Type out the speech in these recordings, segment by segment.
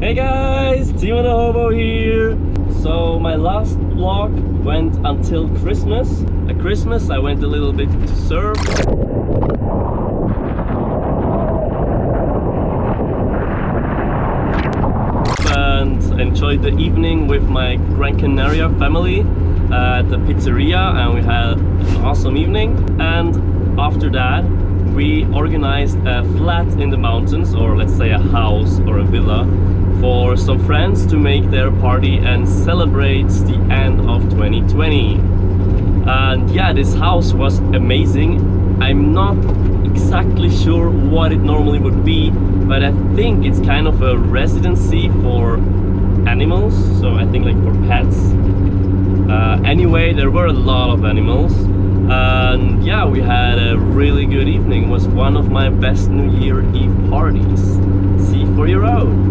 Hey guys, Team of the Hobo here. So my last vlog went until Christmas. At Christmas I went a little bit to surf. And enjoyed the evening with my Gran Canaria family at the pizzeria, and we had an awesome evening. And after that we organized a flat in the mountains, or let's say a house or a villa, for some friends to make their party and celebrate the end of 2020. And yeah, this house was amazing. I'm not exactly sure what it normally would be, but I think it's kind of a residency for animals, so I think like for pets. Anyway, there were a lot of animals, and yeah, we had a really good evening. It was one of my best New Year Eve parties. See for your own.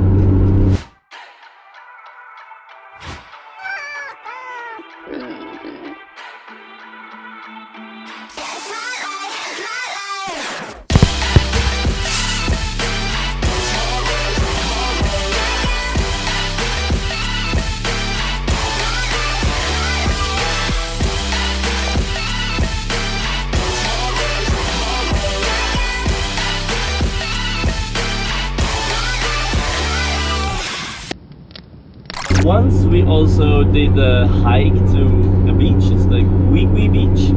Once we also did a hike to a beach. It's the Güi Güi Beach.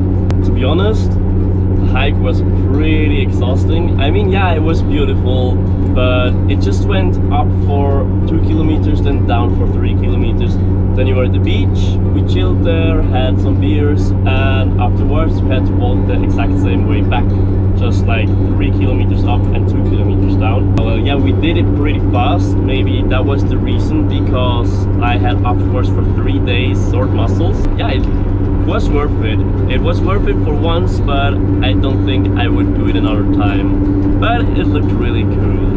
To be honest, the hike was pretty exhausting. I mean, yeah, it was beautiful, but it just went up for 2 kilometers, then down for 3 kilometers. Then you were at the beach, we chilled there, had some beers, and afterwards we had to walk the exact same way back. Just like 3 kilometers up and 2 kilometers down. Well, yeah, we did it pretty fast. Maybe that was the reason, because I had afterwards for 3 days sore muscles. Yeah, it was worth it. It was worth it for once, but I don't think I would do it another time. But it looked really cool.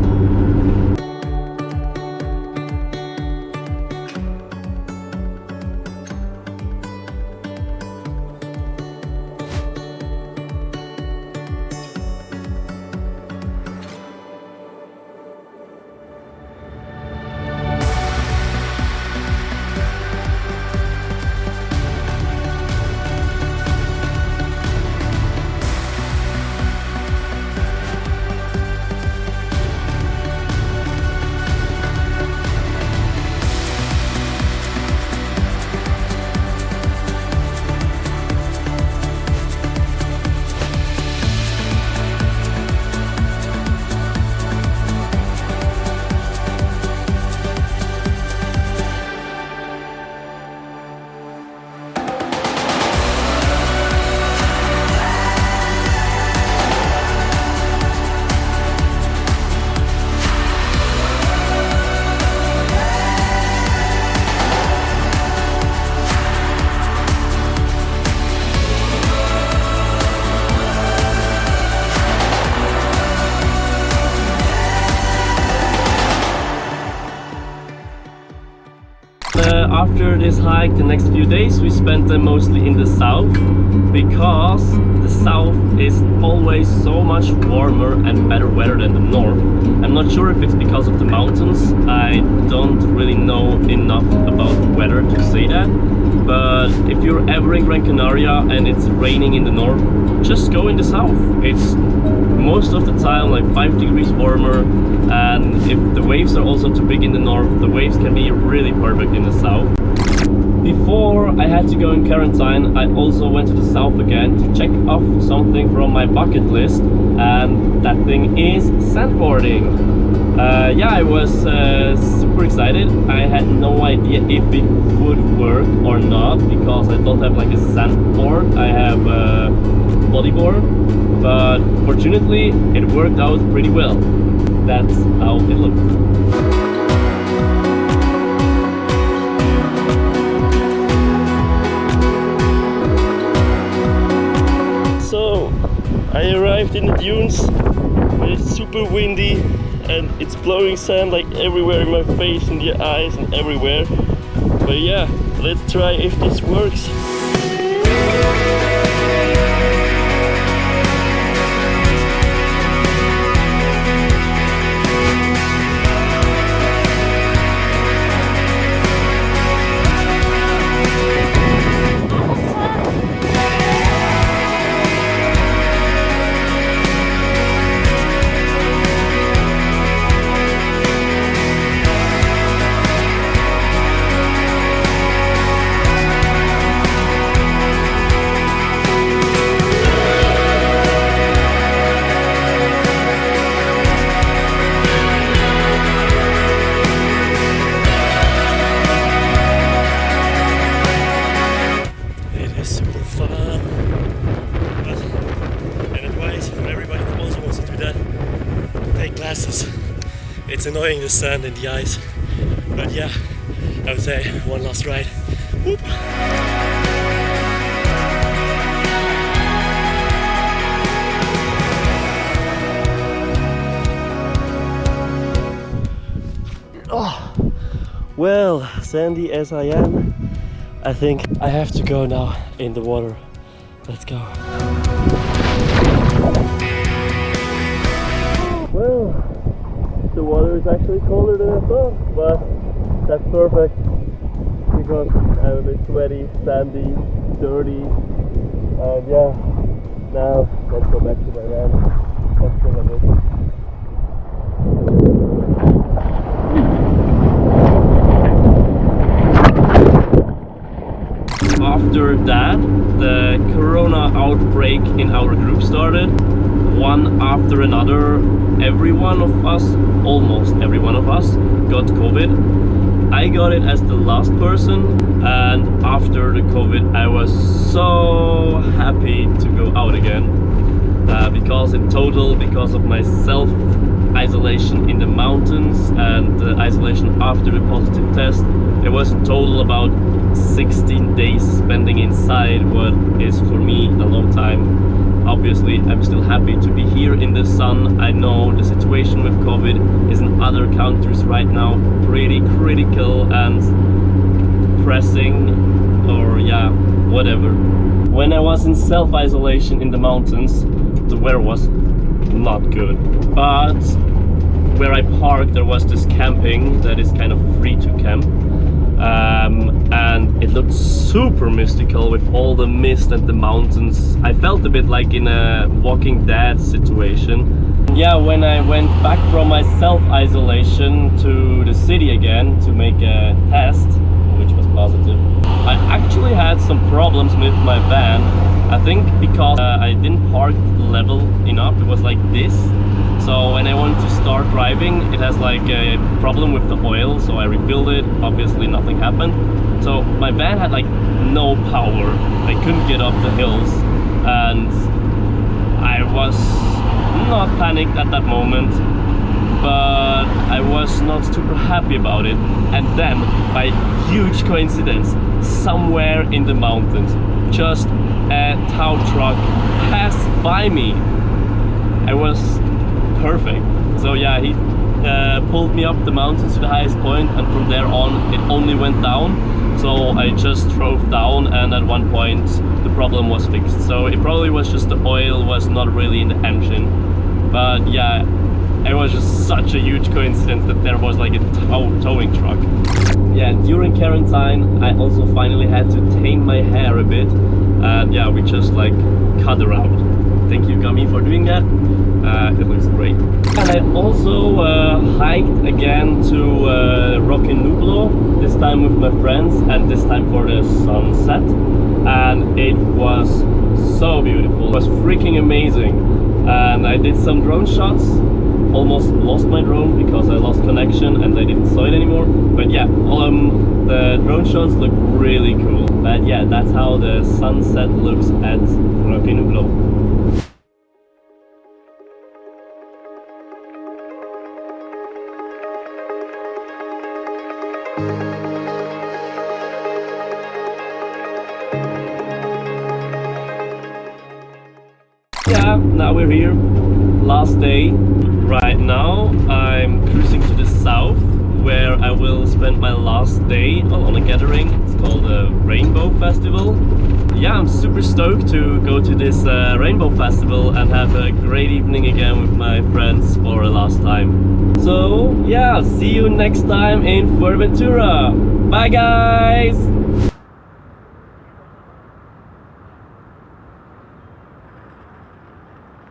After this hike, the next few days we spent them mostly in the south, because the south is always so much warmer and better weather than the north. I'm not sure if it's because of the mountains. I don't really know enough about the weather to say that, but if you're ever in Gran Canaria and it's raining in the north, just go in the south. It's most of the time like 5 degrees warmer, and if the waves are also too big in the north, the waves can be really perfect in the south. Before I had to go in quarantine, I also went to the south again to check off something from my bucket list, and that thing is sandboarding. Yeah, I was super excited. I had no idea if it would work or not, because I don't have like a sandboard, I have a bodyboard, but fortunately it worked out pretty well. That's how it looked. So I arrived in the dunes, but it's super windy and it's blowing sand like everywhere in my face, in the eyes and everywhere. But yeah, let's try if this works. glasses. It's annoying, the sand and the ice. But yeah, I would say one last ride. Whoop. Oh, well, sandy as I am, I think I have to go now in the water. Let's go. Well, the water is actually colder than I thought, but that's perfect because I'm a bit sweaty, sandy, dirty, and yeah, now let's go back to my van. Let's go like this. After that, the corona outbreak in our group started. One after another, every one of us, almost every one of us, got COVID. I got it as the last person, and after the COVID I was so happy to go out again. Because in total, because of my self-isolation in the mountains and the isolation after the positive test, it was in total about 16 days spending inside, what is for me a long time. Obviously, I'm still happy to be here in the sun. I know the situation with COVID is in other countries right now pretty critical and pressing, or yeah, whatever. When I was in self-isolation in the mountains, the weather was not good. But where I parked, there was this camping that is kind of free to camp. And it looked super mystical with all the mist and the mountains. I felt a bit like in a Walking Dead situation. Yeah, when I went back from my self-isolation to the city again to make a test, which was positive, I actually had some problems with my van. I think because I didn't park level enough. It was like this. So when I wanted to start driving, it has like a problem with the oil, so I refilled it. Obviously nothing happened. So my van had like no power. I couldn't get up the hills, and I was not panicked at that moment, but I was not super happy about it. And then, by huge coincidence, somewhere in the mountains, just a tow truck passed by me. I was perfect. So yeah, he pulled me up the mountains to the highest point, and from there on it only went down. So I just drove down, and at one point the problem was fixed. So it probably was just the oil was not really in the engine. But yeah, it was just such a huge coincidence that there was like a towing truck. Yeah, during quarantine I also finally had to tame my hair a bit, and yeah, we just like cut around. Thank you, Gummy, for doing that. It looks great. And I also hiked again to Roque Nublo, this time with my friends, and this time for the sunset. And it was so beautiful. It was freaking amazing. And I did some drone shots. Almost lost my drone because I lost connection and I didn't saw it anymore. But yeah, the drone shots look really cool. But yeah, that's how the sunset looks at Roque Nublo. Yeah, now we're here, last day. Right now I'm cruising to the south, where I will spend my last day on a gathering. It's called a Rainbow Festival. Yeah, I'm super stoked to go to this Rainbow Festival and have a great evening again with my friends for a last time. So yeah, see you next time in Fuerteventura. Bye guys!